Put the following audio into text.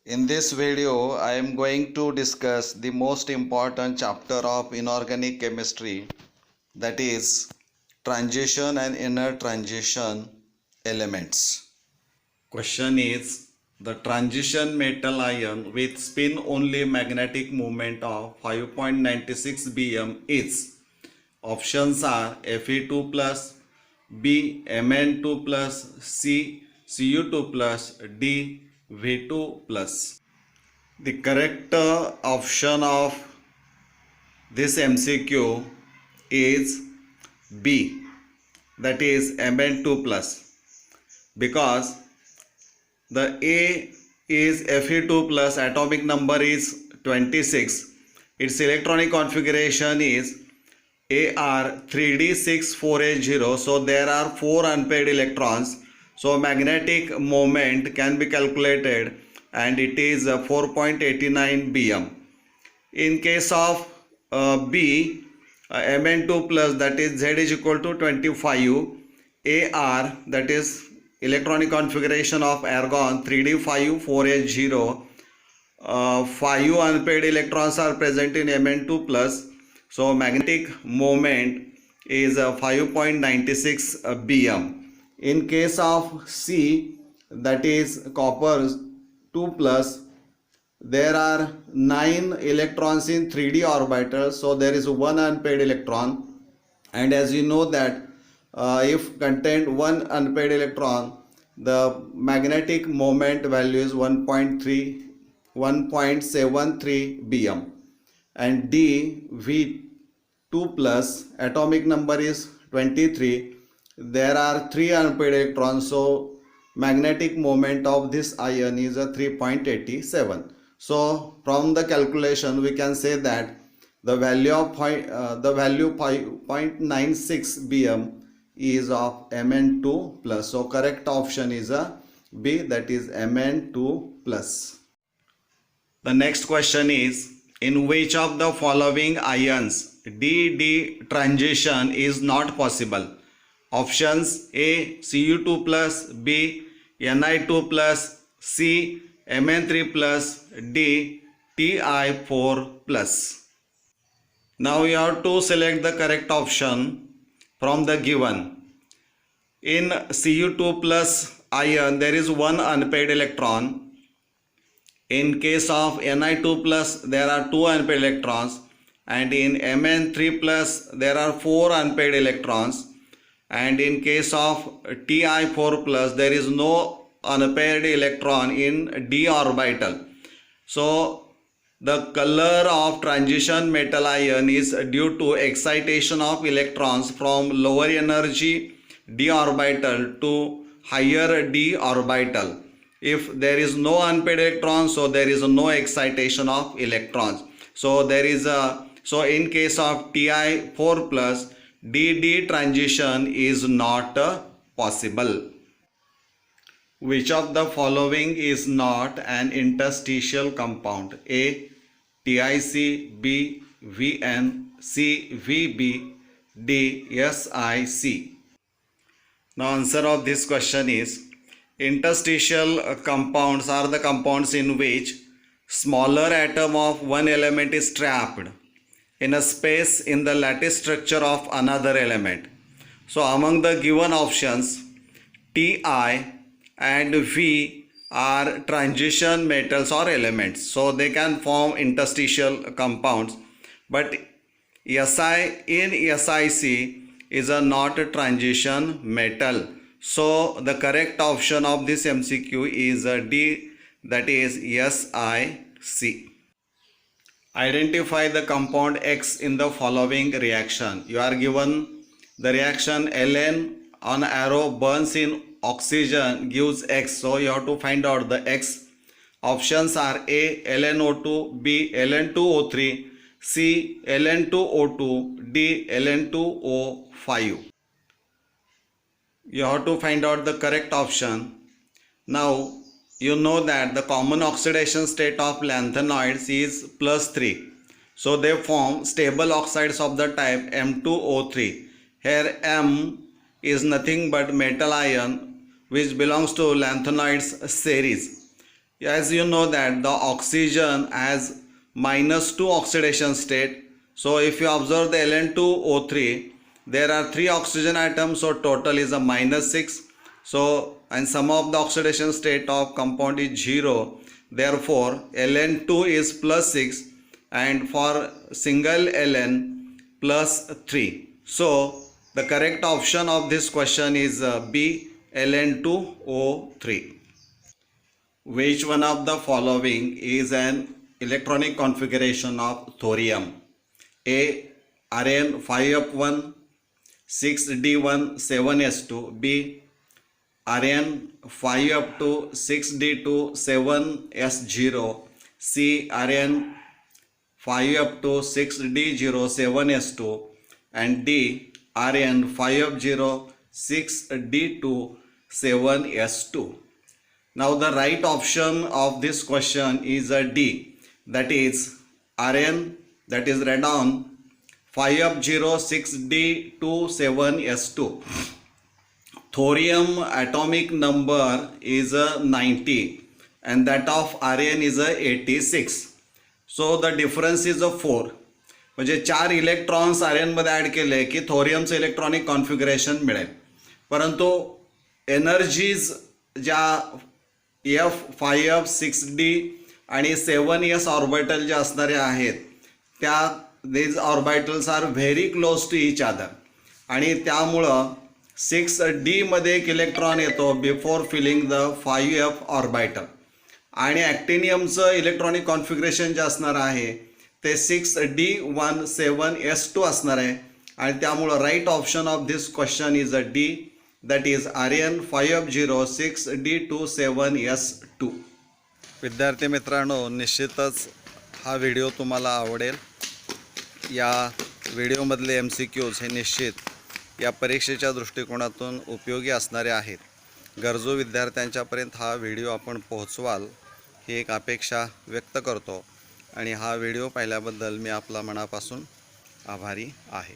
In this video, I am going to discuss the most important chapter of inorganic chemistry, that is transition and inner transition elements. Question is, the transition metal ion with spin only magnetic moment of 5.96 bm is. Options are Fe2 plus, B Mn2 plus, C Cu2 plus, D V2 plus. The correct option of this MCQ is B, that is Mn2 plus, because the A is Fe2 plus, atomic number is 26, its electronic configuration is Ar3d64H0, so there are 4 unpaired electrons, so magnetic moment can be calculated and it is 4.89 bm. In case of B, Mn2 plus, that is Z is equal to 25, Ar, that is electronic configuration of argon 3d5 4H0, 5 unpaired electrons are present in Mn2 plus, so magnetic moment is 5.96 bm. In case of C, that is copper 2 plus, there are 9 electrons in 3d orbital, so there is one unpaired electron, and as you know that if contain one unpaired electron, the magnetic moment value is 1.73 bm. And D V2 plus, atomic number is 23, there are 3 unpaired electrons, so magnetic moment of this ion is a 3.87. So from the calculation we can say that the value of 0.96 bm is of Mn2 plus. So correct option is a B, that is Mn2 plus. The next question is, in which of the following ions D-D transition is not possible? Options A Cu2 plus, B Ni2 plus, C Mn3 plus, D Ti4 plus. Now you have to select the correct option from the given. In Cu2 plus ion there is one unpaired electron. In case of Ni2 plus there are 2 unpaired electrons, and in Mn3 plus there are 4 unpaired electrons, and in case of Ti4 plus there is no unpaired electron in d orbital. So the color of transition metal ion is due to excitation of electrons from lower energy d orbital to higher d orbital. If there is no unpaired electron, so there is no excitation of electrons. So in case of Ti4 plus, DD transition is not possible. Which of the following is not an interstitial compound? A TIC, B VN, C VB, D SiC. Now answer of this question is, interstitial compounds are the compounds in which smaller atom of one element is trapped in a space in the lattice structure of another element. So among the given options, Ti and V are transition metals or elements, so they can form interstitial compounds, but Si in SiC is a not a transition metal. So the correct option of this MCQ is D, that is SiC. Identify the compound X in the following reaction. You are given the reaction Ln on arrow burns in oxygen gives X, so you have to find out the X. Options are A LnO2, B Ln2O3, C Ln2O2, D Ln2O5. You have to find out the correct option. Now you know that the common oxidation state of lanthanoids is +3. So they form stable oxides of the type M2O3. Here M is nothing but metal ion which belongs to lanthanoids series. as you know that the oxygen has -2 oxidation state. So if you observe the Ln2O3, there are 3 oxygen atoms, so total is a -6. So and sum of the oxidation state of compound is 0. Therefore Ln2 is +6 and for single Ln +3. So the correct option of this question is B, Ln2O3. Which one of the following is an electronic configuration of thorium? A. Rn 5f1 6d1 7s2. B. Rn 5f2 6d2 7s0. C. Rn 5f2 6d0 7s2. And D. Rn 5f0 6d2 7s2. Now the right option of this question is a D, that is Rn, that is radon 5f0 6d2 7s2. Thorium atomic number is 90 and that of Rn is 86. So the difference is 4. म्हणजे 4 electrons Rn मध्ये add केले की थोरियमचं electronic configuration मिळेल. परंतु energies ज्या F5F 6d आणि 7s orbital जे असणारे आहेत त्या these orbitals are very close to each other आणि त्यामुळं 6d मध्ये एक इलेक्ट्रॉन येतो before filling the 5f orbital आणि ॲक्टिनियमचं इलेक्ट्रॉनिक कॉन्फिगरेशन जे असणार आहे ते 6d17s2 असणार आहे आणि त्यामुळं right option of this question is a D, that is Rn 5f0 6d2 7s2. विद्यार्थी मित्रांनो, निश्चितच हा व्हिडिओ तुम्हाला आवडेल. या व्हिडिओमधले MCQs हे निश्चित या परीक्षेच्या दृष्टिकोनातून उपयोगी असणारे आहेत. गरजू विद्यार्थ्यांच्यापर्यंत हा व्हिडिओ आपण पोहोचवाल ही एक अपेक्षा व्यक्त करतो आणि हा व्हिडिओ पाहिल्याबद्दल मी आपला मनापासून आभारी आहे.